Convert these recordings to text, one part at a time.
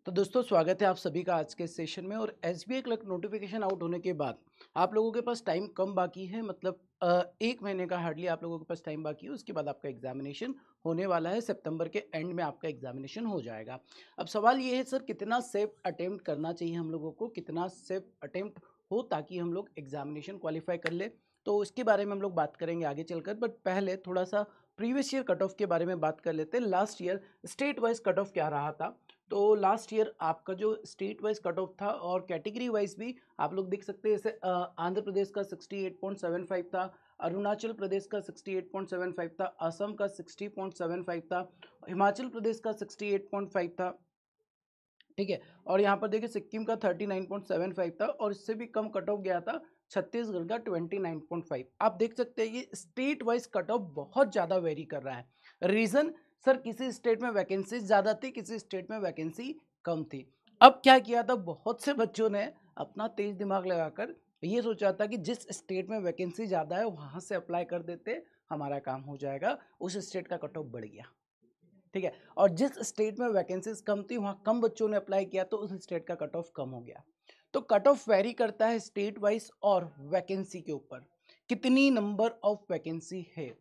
तो दोस्तों स्वागत है आप सभी का आज के सेशन में। और एसबीआई क्लर्क नोटिफिकेशन आउट होने के बाद आप लोगों के पास टाइम कम बाकी है, मतलब 1 महीने का हार्डली आप लोगों के पास टाइम बाकी है। उसके बाद आपका एग्जामिनेशन होने वाला है, सितंबर के एंड में आपका एग्जामिनेशन हो जाएगा। अब सवाल ये है सर, कितना सेफ अटेम्प्ट करना चाहिए हम लोगों को, कितना सेफ अटेम्प्ट हो ताकि हम लोग एग्जामिनेशन क्वालिफाई कर ले। तो उसके बारे में हम लोग बात करेंगे आगे चलकर, बट पहले थोड़ा सा प्रीवियस ईयर कट ऑफ के बारे में बात कर लेते हैं। Last year state wise cut off क्या रहा था। तो लास्ट ईयर आपका जो स्टेट वाइज कट ऑफ था और कैटेगरी वाइज भी आप लोग देख सकते हैं। जैसे आंध्र प्रदेश का 68.75 था, अरुणाचल प्रदेश का 68.75 था, असम का 60.75 था, हिमाचल प्रदेश का 68.5 था। ठीक है। और यहाँ पर देखिए सिक्किम का 39.75 था, और इससे भी कम कट ऑफ गया था छत्तीसगढ़ का 29.5। आप देख सकते हैं ये स्टेट वाइज कट ऑफ बहुत ज़्यादा वेरी कर रहा है। रीज़न, सर किसी स्टेट में वैकेंसी ज़्यादा थी, किसी स्टेट में वैकेंसी कम थी। अब क्या किया था, बहुत से बच्चों ने अपना तेज दिमाग लगाकर ये सोचा था कि जिस स्टेट में वैकेंसी ज़्यादा है वहाँ से अप्लाई कर देते, हमारा काम हो जाएगा। उस स्टेट का कट ऑफ बढ़ गया। ठीक है। और जिस स्टेट में वैकेंसीज कम थी वहाँ कम बच्चों ने अप्लाई किया, तो उस स्टेट का कट ऑफ कम हो गया। तो कट ऑफ वेरी करता है स्टेट वाइज और वैकेंसी के ऊपर, कितनी नंबर ऑफ वैकेंसी है।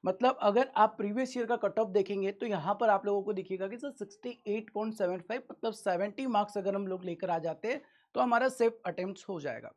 मतलब अगर आप प्रीवियस ईयर का कट ऑफ देखेंगे तो यहाँ पर आप लोगों को दिखेगा कि सर 68.75, मतलब 70 मार्क्स अगर हम लोग लेकर आ जाते हैं तो हमारा सेफ अटेम्प्ट हो जाएगा।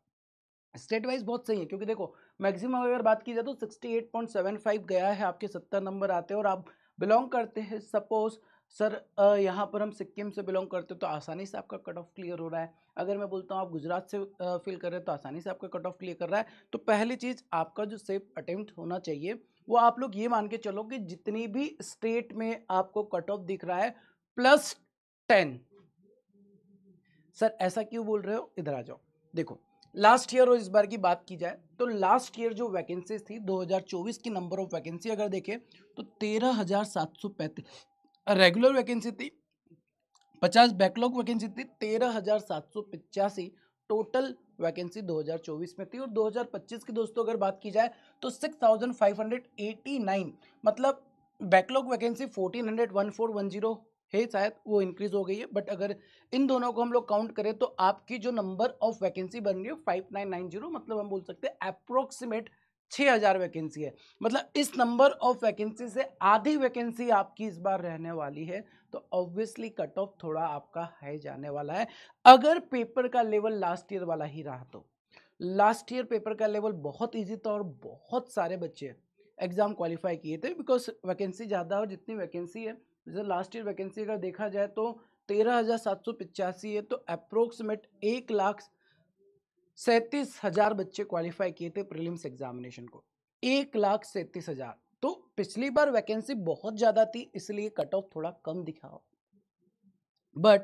स्टेट वाइज बहुत सही है, क्योंकि देखो मैक्सिमम अगर बात की जाए तो 68.75 गया है, आपके 70 नंबर आते हैं। और आप बिलोंग करते हैं सपोज सर यहाँ पर हम सिक्किम से बिलोंग करते हैं तो आसानी से आपका कट ऑफ क्लियर हो रहा है। अगर मैं बोलता हूँ आप गुजरात से फील कर रहे हैं तो आसानी से आपका कट ऑफ क्लियर कर रहा है। तो पहली चीज़ आपका जो सेफ अटेम्प्ट होना चाहिए वो आप लोग ये मान के चलो कि जितनी भी स्टेट में आपको कट ऑफ दिख रहा है +10। सर ऐसा क्यों बोल रहे हो, इधर आ जाओ। देखो लास्ट ईयर और इस बार की बात की जाए तो लास्ट ईयर जो वैकेंसीज थी 2024 की नंबर ऑफ वैकेंसी अगर देखें तो 13,735 रेगुलर वैकेंसी थी, 50 बैकलॉग वैकेंसी थी, 13,785 टोटल वैकेंसी 2024 में थी। और 2025 की दोस्तों अगर बात की जाए तो 6,589, मतलब बैकलॉग वैकेंसी 141410 है, शायद वो इंक्रीज हो गई है। बट अगर इन दोनों को हम लोग काउंट करें तो आपकी जो नंबर ऑफ वैकेंसी बन रही है 5990, मतलब हम बोल सकते हैं अप्रोक्सीमेट 6,000 वैकेंसी है। मतलब इस नंबर ऑफ वैकेंसी से आधी वैकेंसी आपकी इस बार रहने वाली है। तो ऑब्वियसली कट ऑफ थोड़ा आपका हाई जाने वाला है। अगर पेपर का लेवल लास्ट ईयर वाला ही रहा तो लास्ट ईयर पेपर का लेवल बहुत इजी था और बहुत सारे बच्चे एग्जाम क्वालिफाई किए थे, बिकॉज वैकेंसी ज़्यादा और जितनी वैकेंसी है, जैसे लास्ट ईयर वैकेंसी अगर देखा जाए तो 13,785 है, तो अप्रोक्सीमेट 1,37,000 बच्चे क्वालिफाई किए थे प्रीलिम्स एग्जामिनेशन को। 1,37,000। तो पिछली बार वैकेंसी बहुत ज़्यादा थी इसलिए कट ऑफ थोड़ा कम दिखा। बट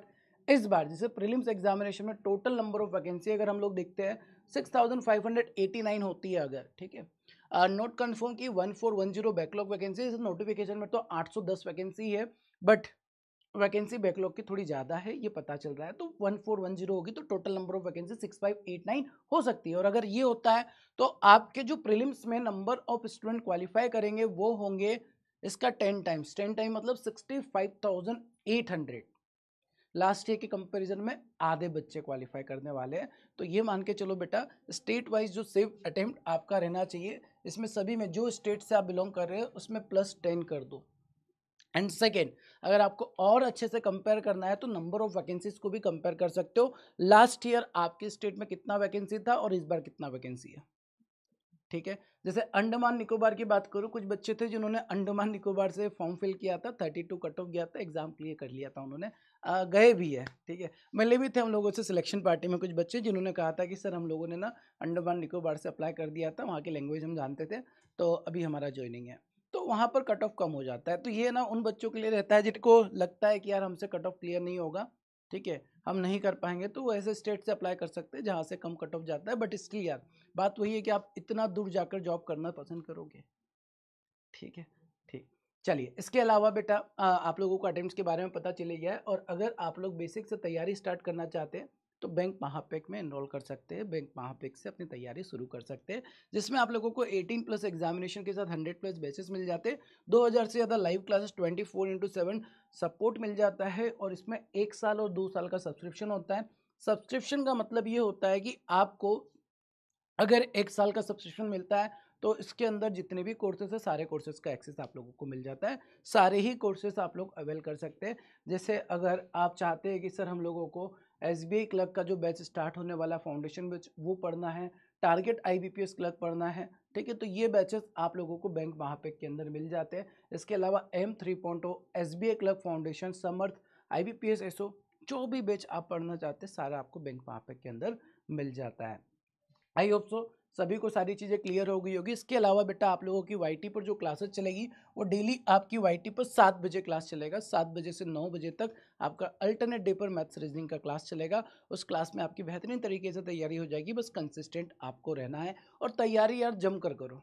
इस बार जैसे प्रीलिम्स एग्जामिनेशन में टोटल नंबर ऑफ वैकेंसी अगर हम लोग देखते हैं 6,589 होती है अगर, ठीक है। नोट कन्फर्म की 1410 बैकलॉग वैकेंसी, इस नोटिफिकेशन में तो 810 वैकेंसी है। बट वैकेंसी बैकलॉग की थोड़ी ज़्यादा है ये पता चल रहा है, तो 1410 होगी तो टोटल नंबर ऑफ वैकेंसी 6589 हो सकती है। और अगर ये होता है तो आपके जो प्रीलिम्स में नंबर ऑफ स्टूडेंट क्वालिफाई करेंगे वो होंगे इसका 10 टाइम्स। 10 टाइम मतलब 65,800। लास्ट ईयर के कंपैरिजन में आधे बच्चे क्वालिफाई करने वाले हैं। तो ये मान के चलो बेटा, स्टेट वाइज जो सेफ अटेम्प्ट आपका रहना चाहिए, इसमें सभी में जो स्टेट से आप बिलोंग कर रहे हो उसमें +10 कर दो। एंड सेकेंड, अगर आपको और अच्छे से कंपेयर करना है तो नंबर ऑफ वैकेंसीज को भी कंपेयर कर सकते हो। लास्ट ईयर आपके स्टेट में कितना वैकेंसी था और इस बार कितना वैकेंसी है। ठीक है। जैसे अंडमान निकोबार की बात करूँ, कुछ बच्चे थे जिन्होंने अंडमान निकोबार से फॉर्म फिल किया था, 32 कट ऑफ गया था, एग्जाम क्लियर कर लिया था उन्होंने, गए भी है। ठीक है। मिले भी थे हम लोगों से सिलेक्शन पार्टी में कुछ बच्चे जिन्होंने कहा था कि सर हम लोगों ने ना अंडमान निकोबार से अप्लाई कर दिया था, वहाँ की लैंग्वेज हम जानते थे, तो अभी हमारा ज्वाइनिंग है। तो वहाँ पर कट ऑफ कम हो जाता है। तो ये ना उन बच्चों के लिए रहता है जिनको लगता है कि यार हमसे कट ऑफ क्लियर नहीं होगा, ठीक है, हम नहीं कर पाएंगे, तो वो ऐसे स्टेट से अप्लाई कर सकते हैं जहाँ से कम कट ऑफ जाता है। बट स्टिल यार बात वही है कि आप इतना दूर जाकर जॉब करना पसंद करोगे। ठीक है। ठीक। चलिए इसके अलावा बेटा आप लोगों को अटेम्प्ट्स के बारे में पता चले गया है। और अगर आप लोग बेसिक से तैयारी स्टार्ट करना चाहते हैं तो बैंक महापेक में एनरोल कर सकते हैं। बैंक महापेक से अपनी तैयारी शुरू कर सकते हैं, जिसमें आप लोगों को 18+ एग्जामिनेशन के साथ 100+ बैचेस मिल जाते हैं, 2000 से ज़्यादा लाइव क्लासेस 24/7 सपोर्ट मिल जाता है, और इसमें 1 साल और 2 साल का सब्सक्रिप्शन होता है। सब्सक्रिप्शन का मतलब ये होता है कि आपको अगर 1 साल का सब्सक्रिप्शन मिलता है तो इसके अंदर जितने भी कोर्सेज है सारे कोर्सेज का एक्सेस आप लोगों को मिल जाता है। सारे ही कोर्सेज आप लोग अवेल कर सकते हैं। जैसे अगर आप चाहते हैं कि सर हम लोगों को एसबीआई क्लर्क का जो बैच स्टार्ट होने वाला फाउंडेशन बैच वो पढ़ना है, टारगेट आईबीपीएस क्लर्क पढ़ना है, ठीक है, तो ये बैचेस आप लोगों को बैंक महापेक के अंदर मिल जाते हैं। इसके अलावा M3.0 एसबीआई क्लर्क फाउंडेशन समर्थ आईबीपीएस एसओ जो भी बैच आप पढ़ना चाहते हैं सारा आपको बैंक महापेक के अंदर मिल जाता है। आई होप सो सभी को सारी चीज़ें क्लियर हो गई होगी। इसके अलावा बेटा आप लोगों की वाईटी पर जो क्लासेस चलेगी वो डेली आपकी वाईटी पर 7 बजे क्लास चलेगा। 7 बजे से 9 बजे तक आपका अल्टरनेट डे पर मैथ्स रीजनिंग का क्लास चलेगा। उस क्लास में आपकी बेहतरीन तरीके से तैयारी हो जाएगी, बस कंसिस्टेंट आपको रहना है और तैयारी यार जम कर करो,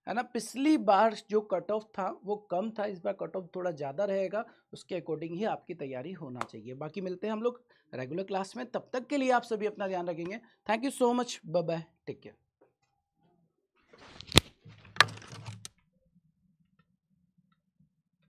है ना। पिछली बार जो कट ऑफ था वो कम था, इस बार कट ऑफ थोड़ा ज़्यादा रहेगा, उसके अकॉर्डिंग ही आपकी तैयारी होना चाहिए। बाकी मिलते हैं हम लोग रेगुलर क्लास में, तब तक के लिए आप सभी अपना ध्यान रखेंगे। Thank you so much, bye bye, take care.